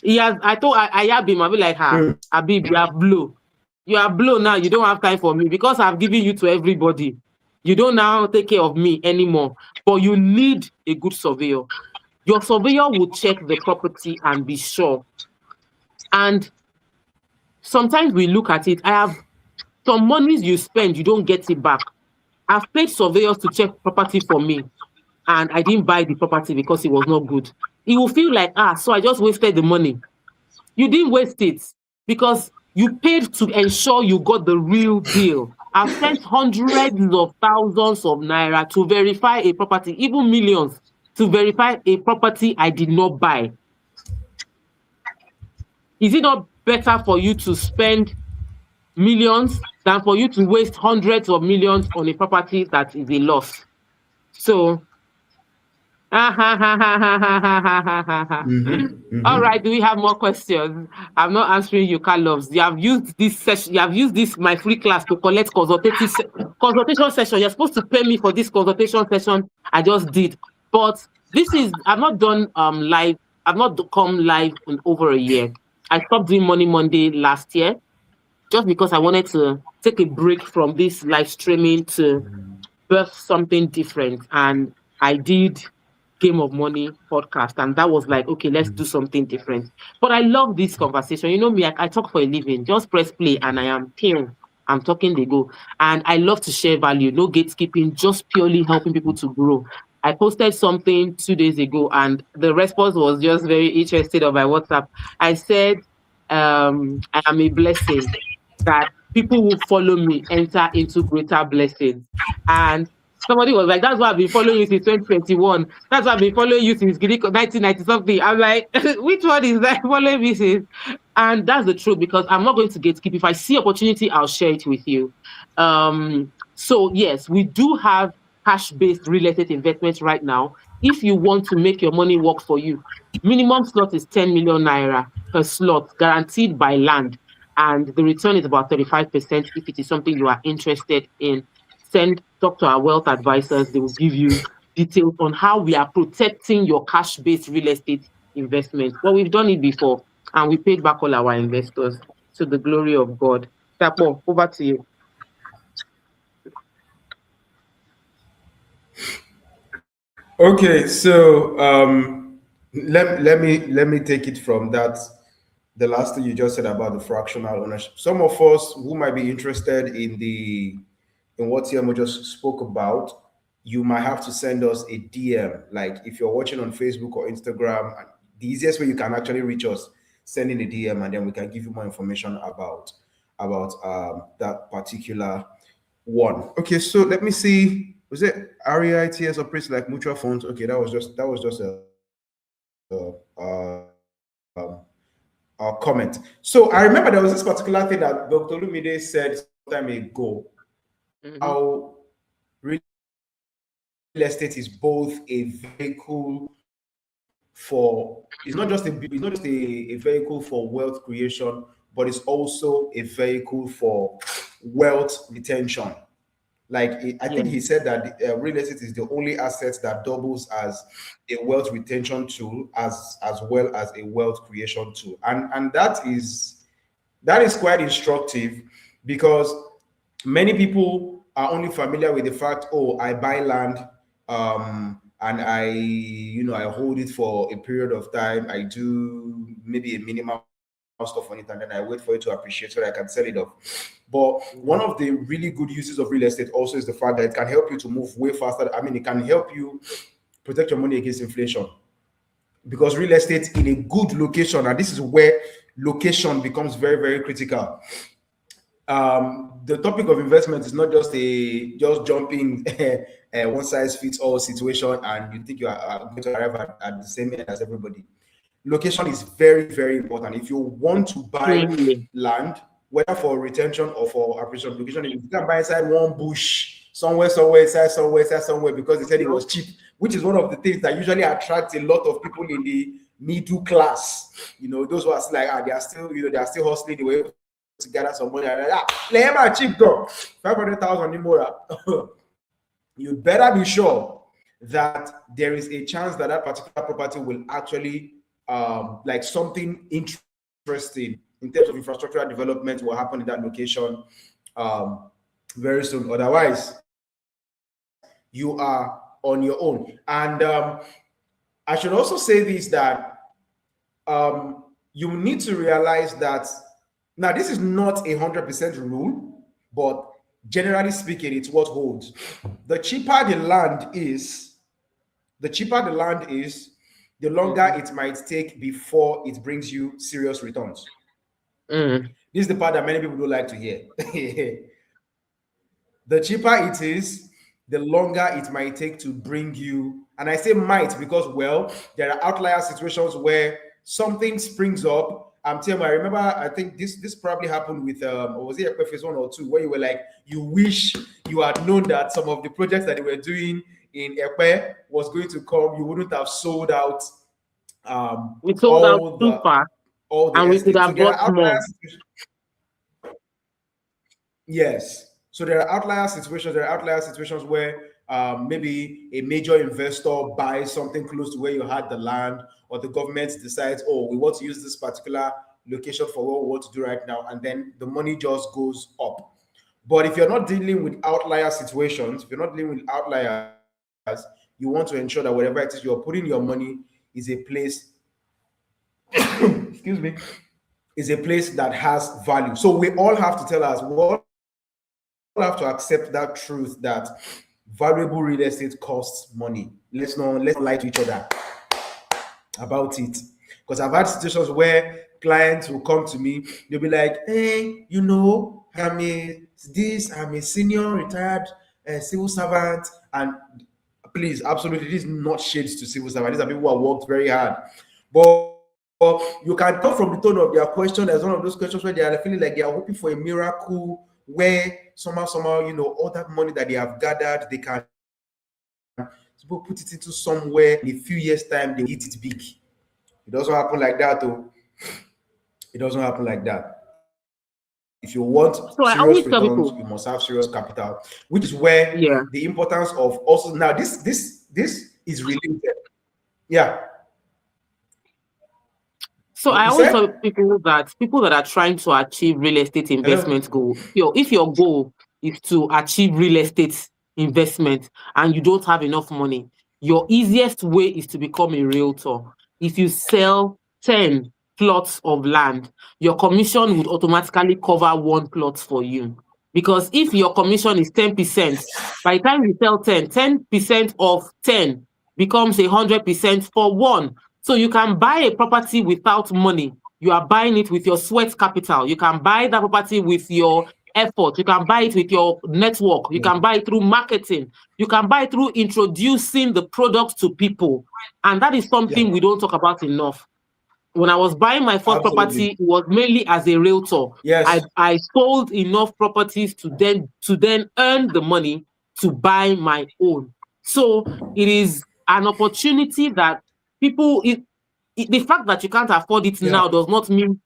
I have him. I'll be like, Habib, you are blow. You are blow now. You don't have time for me because I've given you to everybody. You don't now take care of me anymore. But you need a good surveyor. Your surveyor will check the property and be sure. And sometimes we look at it. I have some monies you spend, you don't get it back. I've paid surveyors to check property for me, and I didn't buy the property because it was not good. It will feel like, so I just wasted the money. You didn't waste it because you paid to ensure you got the real deal. I've spent hundreds of thousands of naira to verify a property, even millions, to verify a property I did not buy. Is it not better for you to spend millions than for you to waste hundreds of millions on a property that is a loss? So, all right, do we have more questions? I'm not answering you, Carlos. You have used this session, my free class to collect consultation session. You're supposed to pay me for this consultation session. I just did. But I've not done live, I've not come live in over a year. I stopped doing Money Monday last year just because I wanted to take a break from this live streaming to birth something different. And I did Game of Money podcast, and that was like, okay, let's do something different. But I love this conversation. You know me, I talk for a living. Just press play and I am pew. I'm talking, they go. And I love to share value, no gatekeeping, just purely helping people to grow. I posted something 2 days ago and the response was just very interested on my WhatsApp. I said, I am a blessing that people who follow me enter into greater blessings. And somebody was like, that's why I've been following you since 2021. That's why I've been following you since 1990 something. I'm like, which one is that following me since? And that's the truth, because I'm not going to gatekeep. If I see opportunity, I'll share it with you. So yes, we do have cash-based real estate investments right now, if you want to make your money work for you, minimum slot is 10 million naira per slot, guaranteed by land. And the return is about 35% if it is something you are interested in. Talk to our wealth advisors. They will give you details on how we are protecting your cash-based real estate investments. But we've done it before, and we paid back all our investors to the glory of God. Tapo, over to you. Okay, so let me take it from that. The last thing you just said about the fractional ownership. Some of us who might be interested in what Tiamo just spoke about, you might have to send us a DM. Like if you're watching on Facebook or Instagram, the easiest way you can actually reach us, send in a DM, and then we can give you more information about that particular one. Okay, so let me see. Was it REITs operates like mutual funds? Okay, that was just a comment. So I remember there was this particular thing that Dr. Lumide said some time ago. How real estate is both a vehicle for, it's not just a vehicle for wealth creation, but it's also a vehicle for wealth retention. Like I think he said that real estate is the only asset that doubles as a wealth retention tool as well as a wealth creation tool, and that is quite instructive, because many people are only familiar with the fact, oh, I buy land, and I hold it for a period of time. I do maybe a minimum stuff on it, and then I wait for it to appreciate so that I can sell it off. But one of the really good uses of real estate also is the fact that it can help you to move way faster. I mean, it can help you protect your money against inflation, because real estate in a good location, and this is where location becomes very, very critical. The topic of investment is not just jumping one size fits all situation, and you think you are going to arrive at the same end as everybody. Location is very, very important. If you want to buy land, whether for retention or for appreciation, location, if you can buy inside one bush, somewhere, because they said it was cheap, which is one of the things that usually attracts a lot of people in the middle class. Those who are like, they are still hustling the way to gather some money. Like, cheap though, 500,000 more. You better be sure that there is a chance that particular property will actually like something interesting in terms of infrastructural development will happen in that location very soon. Otherwise, you are on your own. And I should also say this, that you need to realize that now this is not 100% rule, but generally speaking, it's what holds. The cheaper the land is, the longer it might take before it brings you serious returns. This is the part that many people don't like to hear. The cheaper it is, the longer it might take to bring you, and I say might because, well, there are outlier situations where something springs up. Tim, I remember, I think this probably happened with, was it phase 1 or 2, where you were like, you wish you had known that some of the projects that they were doing in Ekpe was going to come, you wouldn't have sold out. We sold out too fast, and we could have bought more. Yes. So there are outlier situations. There are outlier situations where maybe a major investor buys something close to where you had the land, or the government decides, oh, we want to use this particular location for what we want to do right now, and then the money just goes up. But if you're not dealing with outlier situations, you want to ensure that whatever it is you're putting your money is a place, excuse me, is a place that has value. So we all have to tell us, we all have to accept that truth that valuable real estate costs money. Let's not lie to each other about it. Because I've had situations where clients will come to me, they'll be like, hey, I'm a senior retired civil servant, and please, absolutely, this is not shades to civil servants. These are people who have worked very hard. But you can tell from the tone of their question, there's one of those questions where they are feeling like they are hoping for a miracle, where somehow, all that money that they have gathered, they can People put it into somewhere, in a few years' time, they eat it big. It doesn't happen like that, though. It doesn't happen like that. If you want So I serious always tell returns, people, you must have serious capital, which is where yeah. the importance of also now this is related. Yeah. So What I you always said? tell people that are trying to achieve real estate investment goal, if your goal is to achieve real estate investment and you don't have enough money, your easiest way is to become a realtor. If you sell 10 plots of land, your commission would automatically cover 1 plot for you. Because if your commission is 10%, by the time you sell 10% of 10 becomes 100% for 1. So you can buy a property without money. You are buying it with your sweat capital. You can buy that property with your effort. You can buy it with your network. You can buy it through marketing. You can buy it through introducing the product to people. And that is something we don't talk about enough. When I was buying my first property, it was mainly as a realtor. Yes. I sold enough properties to then earn the money to buy my own. So it is an opportunity that people, the fact that you can't afford it now does not mean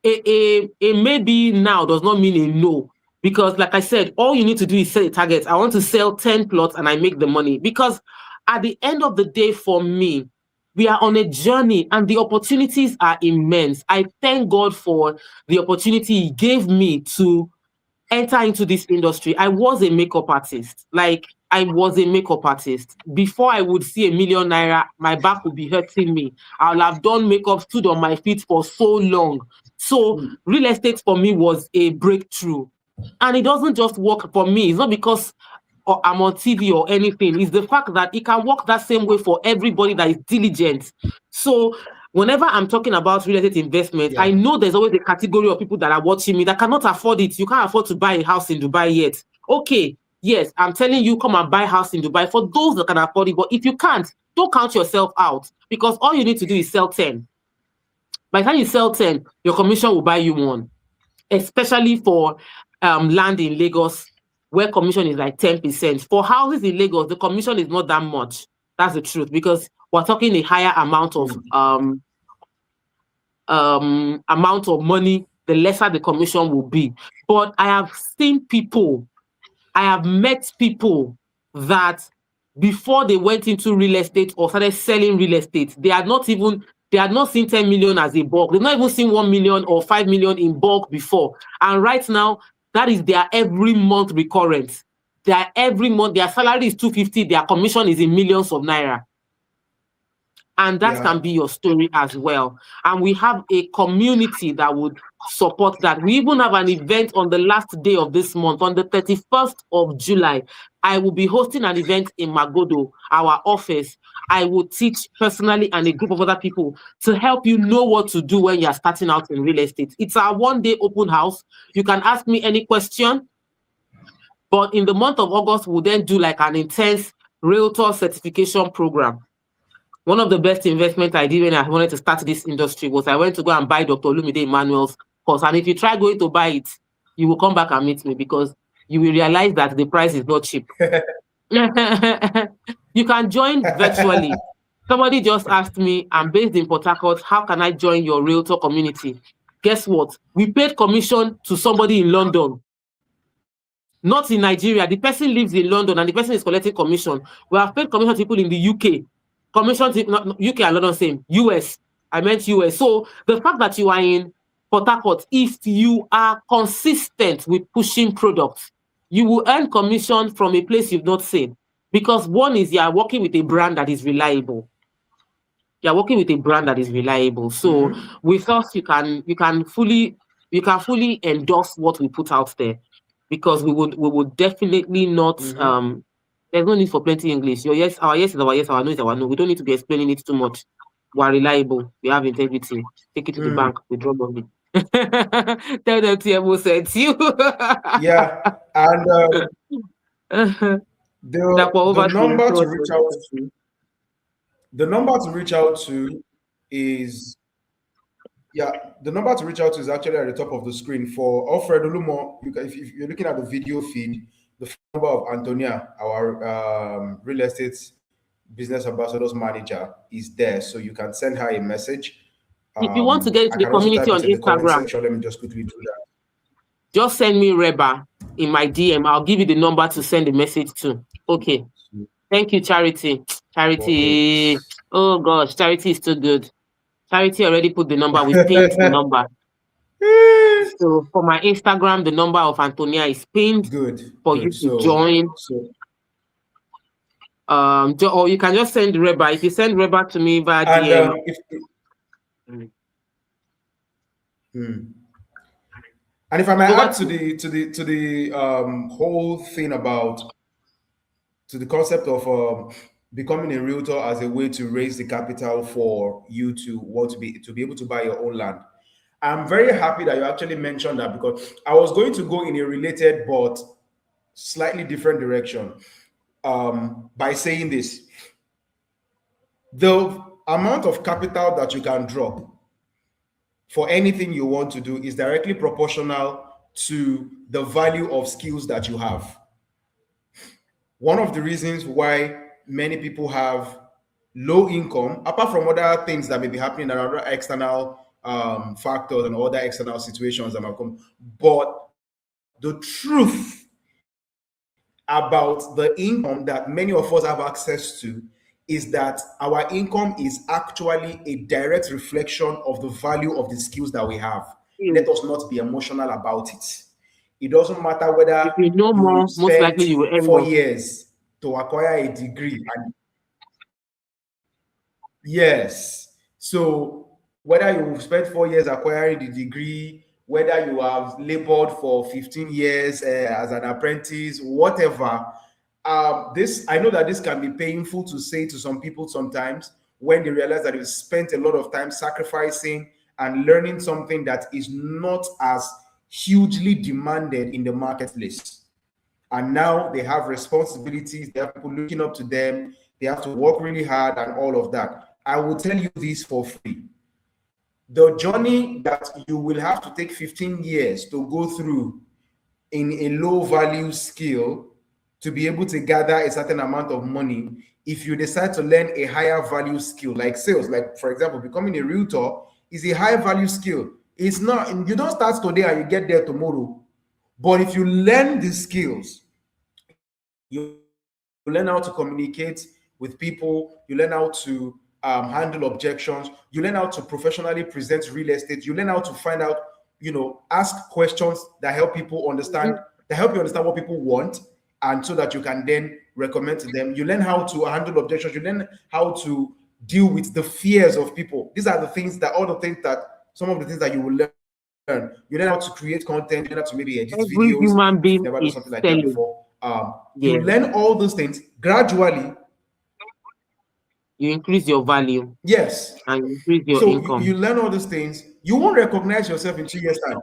a maybe now does not mean a no. Because like I said, all you need to do is set a target. I want to sell 10 plots and I make the money. Because at the end of the day, for me, we are on a journey and the opportunities are immense. I thank God for the opportunity He gave me to enter into this industry. I was a makeup artist. I was a makeup artist. Before I would see ₦1 million, my back would be hurting me. I would have done makeup, stood on my feet for so long. So real estate for me was a breakthrough. And it doesn't just work for me. It's not because I'm on TV or anything. It's the fact that it can work that same way for everybody that is diligent. So whenever I'm talking about real estate investment, I know there's always a category of people that are watching me that cannot afford it. You can't afford to buy a house in Dubai yet. Okay, yes, I'm telling you, come and buy a house in Dubai for those that can afford it. But if you can't, don't count yourself out, because all you need to do is sell 10. By the time you sell 10, your commission will buy you 1, especially for land in Lagos, where commission is like 10%. For houses in Lagos, the commission is not that much. That's the truth, because we're talking a higher amount of money, the lesser the commission will be. But I have seen people, I have met people that before they went into real estate or started selling real estate, they had not seen 10 million as a bulk. They've not even seen 1 million or 5 million in bulk before. And right now, that is their every month recurrence. Every month, their salary is 250, their commission is in millions of naira. And that can be your story as well. And we have a community that would support that. We even have an event on the last day of this month, on the 31st of July. I will be hosting an event in Magodo, our office. I will teach personally and a group of other people to help you know what to do when you're starting out in real estate. It's our one-day open house. You can ask me any question. But in the month of August, we'll then do like an intense realtor certification program. One of the best investments I did when I wanted to start this industry was I went to go and buy Dr. Olumide Emmanuel's course. And if you try going to buy it, you will come back and meet me, because you will realize that the price is not cheap. You can join virtually. Somebody just asked me, I'm based in Port Harcourt, how can I join your realtor community? Guess what? We paid commission to somebody in London, not in Nigeria. The person lives in London and the person is collecting commission. We have paid commission to people in the UK. Commission to UK and London, same. US. I meant US. So the fact that you are in Port Harcourt, if you are consistent with pushing products, you will earn commission from a place you've not seen. Because one is you are working with a brand that is reliable. You are working with a brand that is reliable. So with us, you can fully endorse what we put out there, because we would definitely not there's no need for plenty English. Our yes is our yes, our no is our no. We don't need to be explaining it too much. We are reliable. We have integrity. Take it to the bank. We draw money. Tell them TMO sent you. Yeah, and the number to reach out to. The number to reach out to is the number to reach out to is actually at the top of the screen. For Alfred Olumo, if you're looking at the video feed, the phone number of Antonia, our real estate business ambassadors manager is there, so you can send her a message. If you want to get into I the can also type community on it in the comment Instagram, section. Let me just quickly do that. just send me Reba in my DM. I'll give you the number to send the message to. Okay. Thank you, Charity. Charity. Okay. Oh gosh, Charity is too good. Charity already put the number. We pinned the number. So for my Instagram, the number of Antonia is pinned. Good. For good. you to join. Or you can just send Reba. If you send Reba to me via DM. And if I might add to the whole thing about the concept of becoming a realtor as a way to raise the capital for you to want to be able to buy your own land. I'm very happy that you actually mentioned that, because I was going to go in a related but slightly different direction by saying this. The amount of capital that you can drop for anything you want to do is directly proportional to the value of skills that you have. One of the reasons why many people have low income, apart from other things that may be happening, and other external factors and other external situations that might come, but the truth about the income that many of us have access to is that our income is actually a direct reflection of the value of the skills that we have. Let us not be emotional about it. It doesn't matter whether if you know more, most likely you will earn 4 more. years to acquire a degree. And yes. So whether you spent 4 years acquiring the degree, whether you have labored for 15 years as an apprentice, whatever, I know that this can be painful to say to some people sometimes when they realize that you spent a lot of time sacrificing and learning something that is not as hugely demanded in the marketplace. And now they have responsibilities, they have people looking up to them, they have to work really hard and all of that. I will tell you this for free. The journey that you will have to take 15 years to go through in a low value skill to be able to gather a certain amount of money, if you decide to learn a higher value skill like sales, like for example, becoming a realtor is a high value skill. It's not, you don't start today and you get there tomorrow. But if you learn the skills, you learn how to communicate with people, you learn how to handle objections, you learn how to professionally present real estate, you learn how to find out, ask questions that help people understand, that help you understand what people want, and so that you can then recommend to them. You learn how to handle objections, you learn how to deal with the fears of people. These are the things that, some of the things that you will learn. You learn how to create content, you learn how to maybe edit videos. Human being never done something like selling. that before. You learn all those things gradually. You increase your value. Yes. And you increase your income. You learn all those things. You won't recognize yourself in 2 years' time.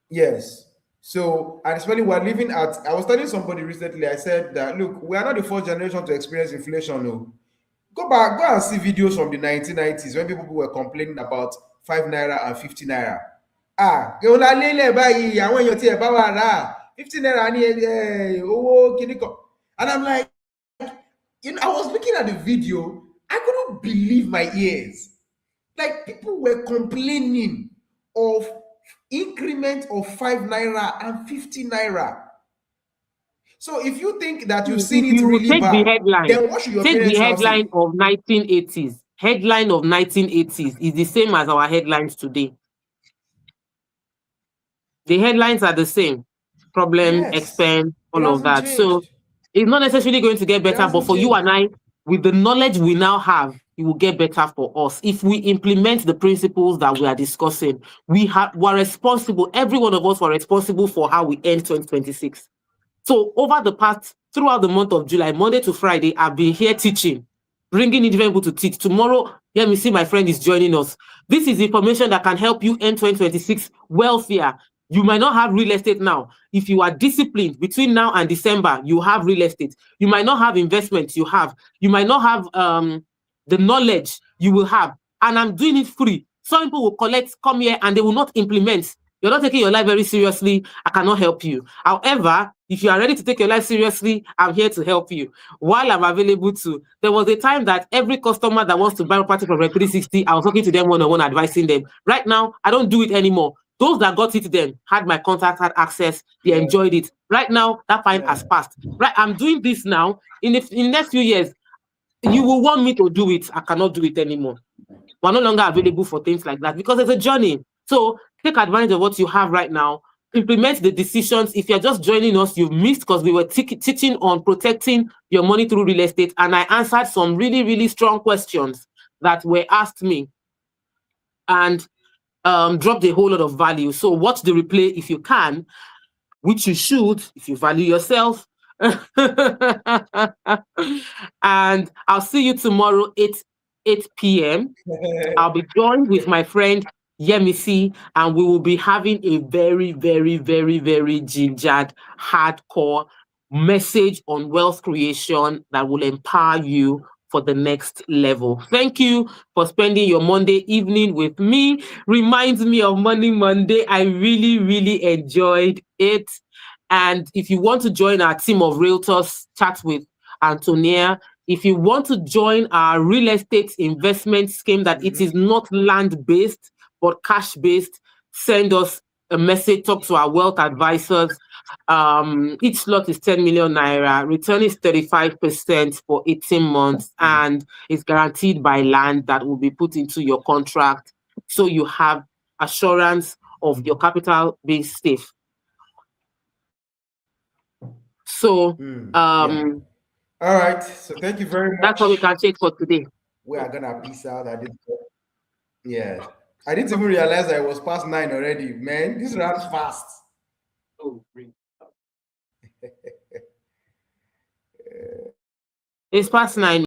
Yes. So, and especially we're living I was telling somebody recently, I said that, look, we are not the first generation to experience inflation. No. Go and see videos from the 1990s when people were complaining about 5 naira and 50 naira. 50 naira. And I'm like, I was looking at the video, I couldn't believe my ears. Like, people were complaining of increment of 5 naira and 50 naira. So if you think that you've seen it really bad, then what should your parents say? Take the headline of 1980s. Headline of 1980s is the same as our headlines today. The headlines are the same. Problem, expense, all of that. Changed. So it's not necessarily going to get better, but for you and I, with the knowledge we now have, it will get better for us. If we implement the principles that we are discussing, we're responsible. Every one of us were responsible for how we end 2026. So throughout the month of July, Monday to Friday, I've been here teaching, bringing in different people to teach. Tomorrow, let me see, my friend is joining us. This is information that can help you end 2026 wealthier. You might not have real estate now. If you are disciplined between now and December, you have real estate. You might not have investments, you have. You might not have the knowledge, you will have. And I'm doing it free. Some people will come here and they will not implement. You're not taking your life very seriously. I cannot help you. However, If you are ready to take your life seriously, I'm here to help you. While I'm available to, there was a time that every customer that wants to buy property from Red 360, I was talking to them one-on-one, advising them. Right now, I don't do it anymore. Those that got it then had my contact, had access, they enjoyed it. Right now, that time has passed. Right, I'm doing this now. In the next few years, you will want me to do it. I cannot do it anymore. We're no longer available for things like that because it's a journey. So take advantage of what you have right now. Implement the decisions. If you're just joining us, you've missed because we were teaching on protecting your money through real estate. And I answered some really, really strong questions that were asked me and dropped a whole lot of value. So watch the replay if you can, which you should if you value yourself. And I'll see you tomorrow, 8 p.m. I'll be joined with my friend Yemisi, and we will be having a very, very, very, very gingered, hardcore message on wealth creation that will empower you for the next level. Thank you for spending your Monday evening with me. Reminds me of Money Monday. I really, really enjoyed it. And if you want to join our team of realtors, chat with Antonia. If you want to join our real estate investment scheme that it is not land-based, but cash-based, send us a message, talk to our wealth advisors. Each slot is 10 million naira. Return is 35% for 18 months, and it's guaranteed by land that will be put into your contract. So you have assurance of your capital being safe. So, all right. So thank you very much. That's what we can take for today. We are gonna peace out. Yeah. I didn't even realize that it was past 9 already. Man, this runs fast. Oh, it's past 9.